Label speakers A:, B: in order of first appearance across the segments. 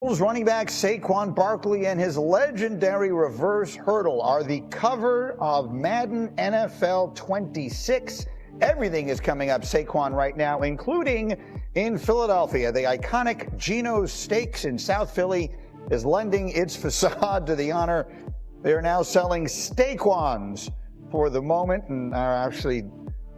A: Running back Saquon Barkley and his legendary reverse hurdle are the cover of Madden NFL 26. Everything is coming up Saquon right now, including in Philadelphia. The iconic Geno's Steaks in South Philly is lending its facade to the honor. They are now selling Steakwans for the moment and are actually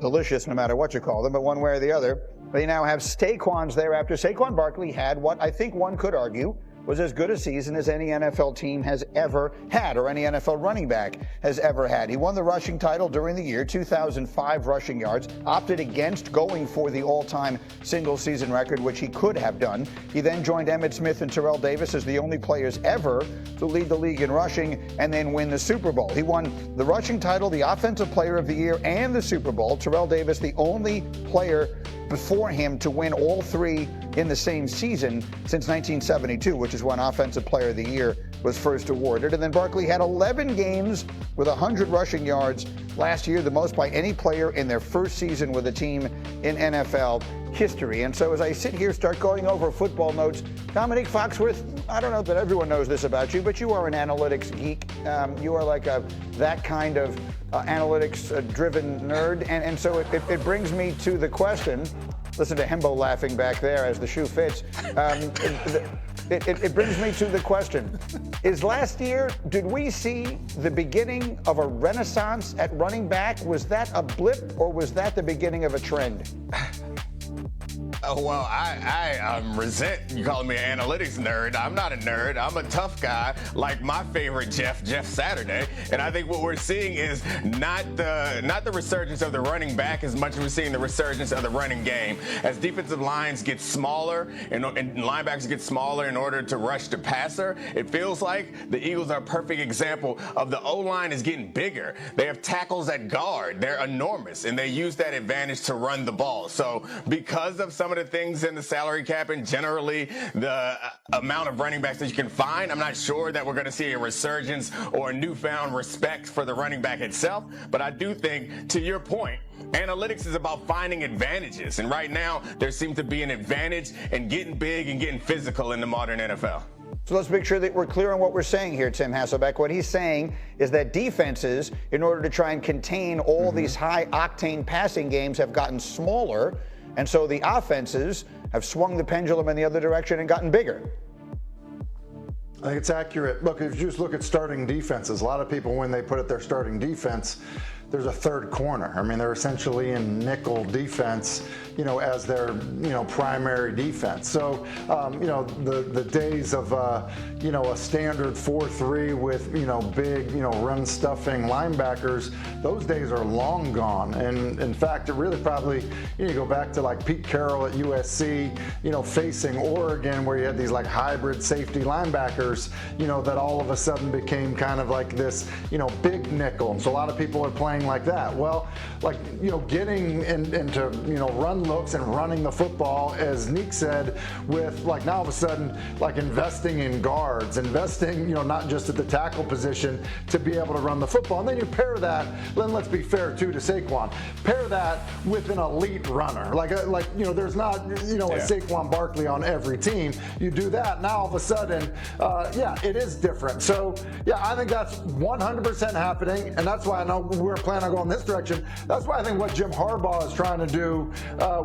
A: delicious no matter what you call them, but one way or the other. They now have Steakwans there after Saquon Barkley had what I think one could argue was as good a season as any NFL team has ever had, or any NFL running back has ever had. He won the rushing title during the year, 2,005 rushing yards, opted against going for the all-time single-season record, which he could have done. He then joined Emmitt Smith and Terrell Davis as the only players ever to lead the league in rushing and then win the Super Bowl. He won the rushing title, the Offensive Player of the Year, and the Super Bowl. Terrell Davis, the only player before him to win all three in the same season since 1972, which is when Offensive Player of the Year was first awarded. And then Barkley had 11 games with 100 rushing yards last year, the most by any player in their first season with a team in NFL history. And so as I sit here, start going over football notes, Dominique Foxworth, I don't know that everyone knows this about you, but you are an analytics geek. You are like that kind of analytics-driven nerd. And so it brings me to the question. Listen to Hembo laughing back there as the shoe fits. It brings me to the question. Is last year, did we see the beginning of a renaissance at running back? Was that a blip or was that the beginning of a trend?
B: Oh, well, I resent you calling me an analytics nerd. I'm not a nerd. I'm a tough guy, like my favorite Jeff Saturday. And I think what we're seeing is not the resurgence of the running back as much as we're seeing the resurgence of the running game. As defensive lines get smaller and linebackers get smaller in order to rush the passer, it feels like the Eagles are a perfect example of the O-line is getting bigger. They have tackles at guard. They're enormous, and they use that advantage to run the ball. So because of some of the things in the salary cap and generally the amount of running backs that you can find, I'm not sure that we're going to see a resurgence or a newfound respect for the running back itself. But I do think, to your point, analytics is about finding advantages. And right now, there seems to be an advantage in getting big and getting physical in the modern NFL.
A: So let's make sure that we're clear on what we're saying here, Tim Hasselbeck. What he's saying is that defenses, in order to try and contain all these high-octane passing games, have gotten smaller. And so the offenses have swung the pendulum in the other direction and gotten bigger.
C: I think it's accurate. Look, if you just look at starting defenses, a lot of people, when they put at their starting defense, there's a third corner. I mean, they're essentially in nickel defense, as their, primary defense. So, the days of, a standard 4-3 with, big, run stuffing linebackers, those days are long gone. And in fact, it really probably, you go back to like Pete Carroll at USC, facing Oregon, where you had these like hybrid safety linebackers, that all of a sudden became kind of like this, big nickel. And so a lot of people are playing like that. Well, getting into, run looks and running the football, as Neek said, with like now all of a sudden, like investing in guards, investing, not just at the tackle position to be able to run the football. And then you pair that, then let's be fair too to Saquon, pair that with an elite runner. There's not, a Saquon Barkley on every team. You do that, now all of a sudden, it is different. So, I think that's 100% happening, and that's why I know we're planning on going this direction. That's why I think what Jim Harbaugh is trying to do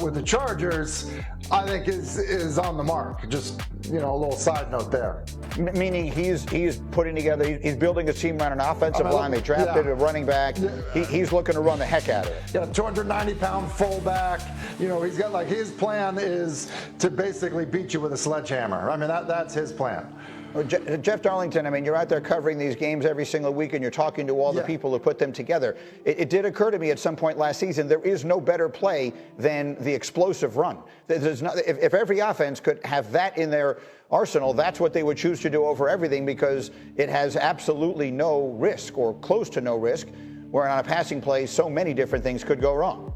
C: with the Chargers, I think is on the mark. Just, a little side note there.
A: Meaning he's putting together, he's building a team around an offensive line. They drafted a running back. He's looking to run the heck out of it.
C: 290-pound fullback. He's got his plan is to basically beat you with a sledgehammer. I mean, that's his plan.
A: Well, Jeff Darlington, you're out there covering these games every single week and you're talking to all the people who put them together. It did occur to me at some point last season, there is no better play than the explosive run. If every offense could have that in their arsenal, that's what they would choose to do over everything, because it has absolutely no risk or close to no risk, where on a passing play, so many different things could go wrong.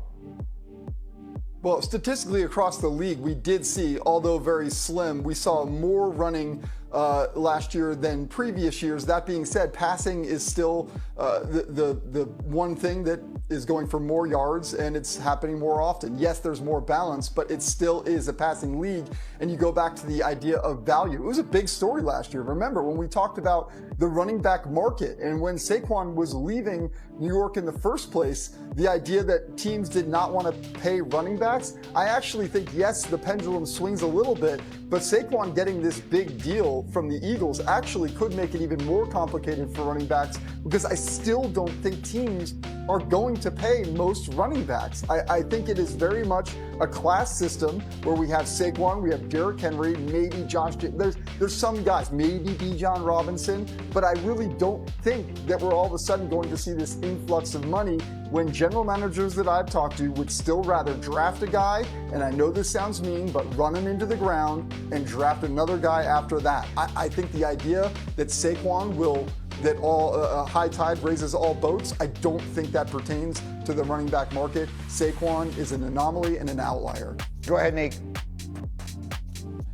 D: Well, statistically across the league, we did see, although very slim, we saw more running last year than previous years. That being said, passing is still the one thing that is going for more yards, and it's happening more often. Yes, there's more balance, but it still is a passing league. And you go back to the idea of value. It was a big story last year. Remember when we talked about the running back market and when Saquon was leaving New York in the first place, the idea that teams did not want to pay running backs. I actually think, yes, the pendulum swings a little bit, but Saquon getting this big deal from the Eagles actually could make it even more complicated for running backs, because I still don't think teams are going to pay most running backs. I think it is very much a class system where we have Saquon, we have Derrick Henry, maybe Josh. There's some guys, maybe Bijan Robinson, but I really don't think that we're all of a sudden going to see this influx of money when general managers that I've talked to would still rather draft a guy, and I know this sounds mean, but run him into the ground and draft another guy after that. I think the idea that Saquon will, that all high tide raises all boats, I don't think that pertains to the running back market. Saquon is an anomaly and an outlier.
A: Go ahead, Nick.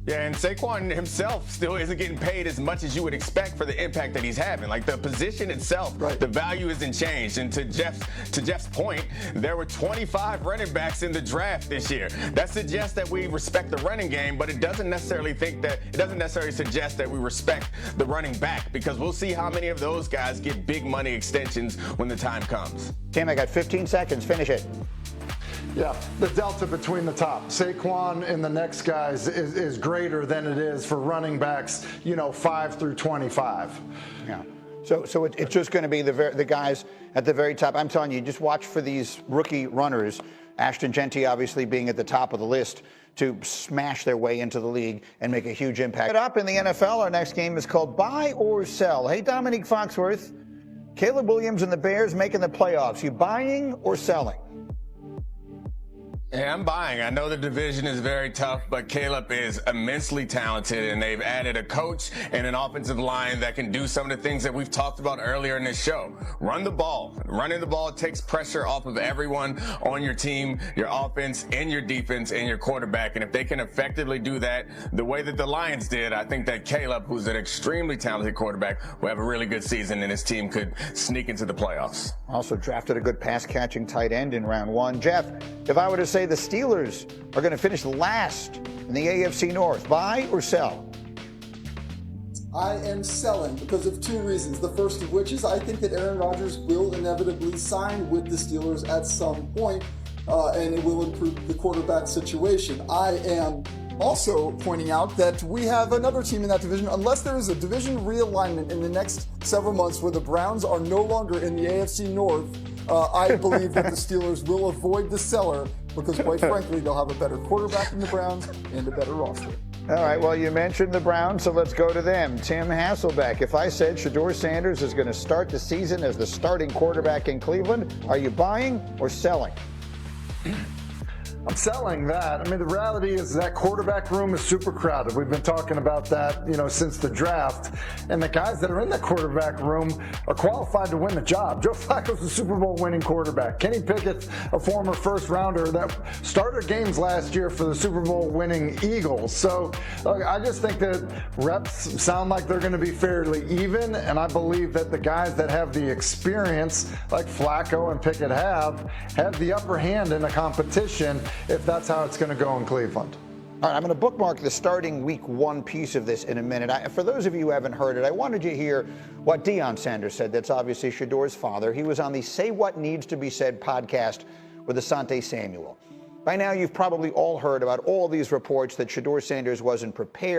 B: Yeah, and Saquon himself still isn't getting paid as much as you would expect for the impact that he's having. Like the position itself,
D: right.
B: The value isn't changed. And to Jeff's point, there were 25 running backs in the draft this year. That suggests that we respect the running game, but it doesn't necessarily suggest that we respect the running back, because we'll see how many of those guys get big money extensions when the time comes.
A: Tim, I got 15 seconds. Finish it.
C: Yeah, the delta between the top, Saquon and the next guys, is greater than it is for running backs, 5 through 25.
A: Yeah. So it's just going to be the guys at the very top. I'm telling you, just watch for these rookie runners, Ashton Genty obviously being at the top of the list, to smash their way into the league and make a huge impact. Up in the NFL, our next game is called Buy or Sell. Hey, Dominique Foxworth, Caleb Williams and the Bears making the playoffs. You buying or selling?
B: Yeah, I'm buying. I know the division is very tough, but Caleb is immensely talented, and they've added a coach and an offensive line that can do some of the things that we've talked about earlier in this show. Run the ball. Running the ball takes pressure off of everyone on your team, your offense and your defense and your quarterback. And if they can effectively do that the way that the Lions did, I think that Caleb, who's an extremely talented quarterback, will have a really good season, and his team could sneak into the playoffs.
A: Also drafted a good pass-catching tight end in round one. Jeff, if I were to say the Steelers are going to finish last in the AFC North, buy or sell?
D: I am selling because of two reasons. The first of which is I think that Aaron Rodgers will inevitably sign with the Steelers at some point, and it will improve the quarterback situation. I am also pointing out that we have another team in that division, unless there is a division realignment in the next several months where the Browns are no longer in the AFC North. I believe that the Steelers will avoid the cellar because, quite frankly, they'll have a better quarterback than the Browns and a better roster.
A: All right, well, you mentioned the Browns, so let's go to them. Tim Hasselbeck, if I said Shedeur Sanders is going to start the season as the starting quarterback in Cleveland, are you buying or selling?
C: I'm selling that. I mean, the reality is that quarterback room is super crowded. We've been talking about that, since the draft. And the guys that are in the quarterback room are qualified to win the job. Joe Flacco's a Super Bowl winning quarterback. Kenny Pickett's a former first rounder that started games last year for the Super Bowl winning Eagles. So I just think that reps sound like they're going to be fairly even. And I believe that the guys that have the experience, like Flacco and Pickett have the upper hand in the competition, if that's how it's going to go in Cleveland.
A: All right, I'm going to bookmark the starting week one piece of this in a minute. For those of you who haven't heard it, I wanted you to hear what Deion Sanders said. That's obviously Shedeur's father. He was on the Say What Needs to Be Said podcast with Asante Samuel. By now, you've probably all heard about all these reports that Shedeur Sanders wasn't prepared.